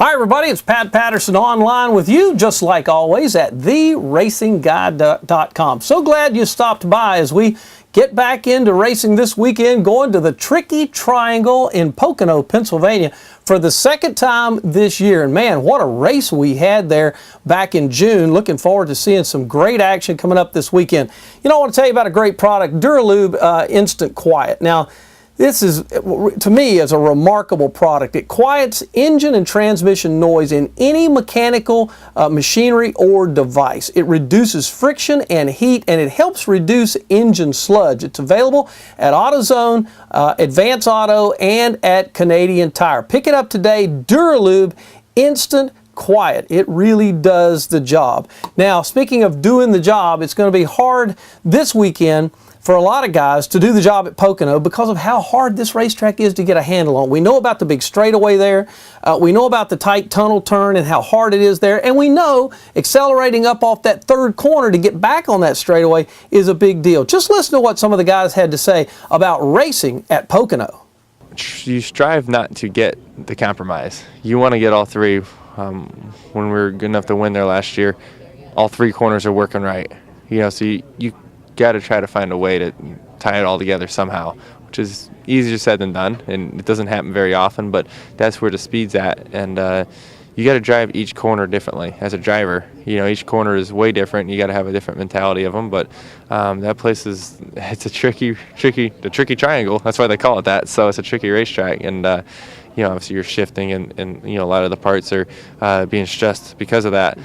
Hi everybody, it's Pat Patterson online with you, just like always, at theracingguy.com. So glad you stopped by as we get back into racing this weekend, going to the Tricky Triangle in Pocono, Pennsylvania for the second time this year. And man, what a race we had there back in June. Looking forward to seeing some great action coming up this weekend. You know, I want to tell you about a great product, Duralube Instant Quiet. Now, this is, to me, is a remarkable product. It quiets engine and transmission noise in any mechanical machinery or device. It reduces friction and heat, and it helps reduce engine sludge. It's available at AutoZone, Advance Auto, and at Canadian Tire. Pick it up today, Duralube Instant Quiet. It really does the job. Now, speaking of doing the job, it's going to be hard this weekend for a lot of guys to do the job at Pocono because of how hard this racetrack is to get a handle on. We know about the big straightaway there. We know about the tight tunnel turn and how hard it is there. And we know accelerating up off that third corner to get back on that straightaway is a big deal. Just listen to what some of the guys had to say about racing at Pocono. You strive not to get the compromise. You want to get all three. When we were good enough to win there last year, all three corners are working right. So you got to try to find a way to tie it all together somehow, which is easier said than done, and it doesn't happen very often, but that's where the speed's at. And you got to drive each corner differently as a driver. Each corner is way different. You got to have a different mentality of them, but that place it's a tricky triangle. That's why they call it that. So it's a tricky racetrack, and obviously you're shifting, and a lot of the parts are being stressed because of that.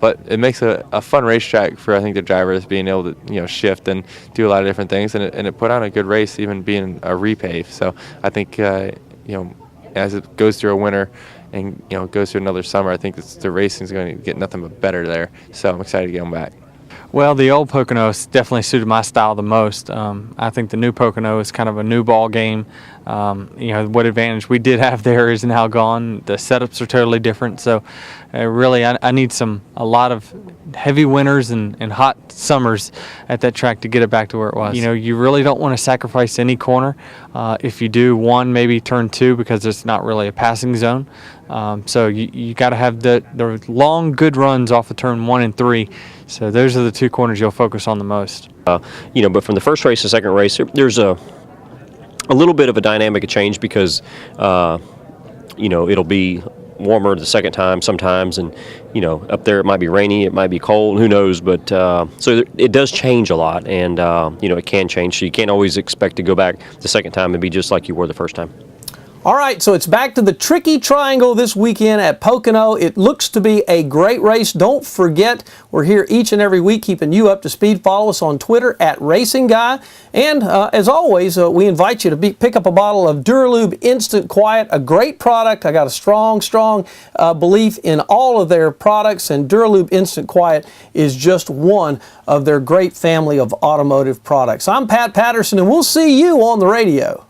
But it makes a fun racetrack for, I think, the drivers being able to shift and do a lot of different things, and it put on a good race, even being a repave. So I think as it goes through a winter and goes through another summer, I think the racing is going to get nothing but better there. So I'm excited to get them back. Well, the old Pocono definitely suited my style the most. I think the new Pocono is kind of a new ball game. What advantage we did have there is now gone. The setups are totally different. So really, I need a lot of heavy winters and hot summers at that track to get it back to where it was. You really don't want to sacrifice any corner. If you do, one, maybe turn two, because it's not really a passing zone. So you got to have the long, good runs off of turn 1 and 3. So those are the two corners you'll focus on the most. But from the first race to second race, there's a little bit of a dynamic change because, it'll be warmer the second time sometimes, and up there it might be rainy, it might be cold, who knows, but so it does change a lot, and it can change, so you can't always expect to go back the second time and be just like you were the first time. All right, so it's back to the Tricky Triangle this weekend at Pocono. It looks to be a great race. Don't forget, we're here each and every week keeping you up to speed. Follow us on Twitter at Racing Guy. And as always, we invite you to pick up a bottle of Duralube Instant Quiet, a great product. I got a strong belief in all of their products, and Duralube Instant Quiet is just one of their great family of automotive products. I'm Pat Patterson, and we'll see you on the radio.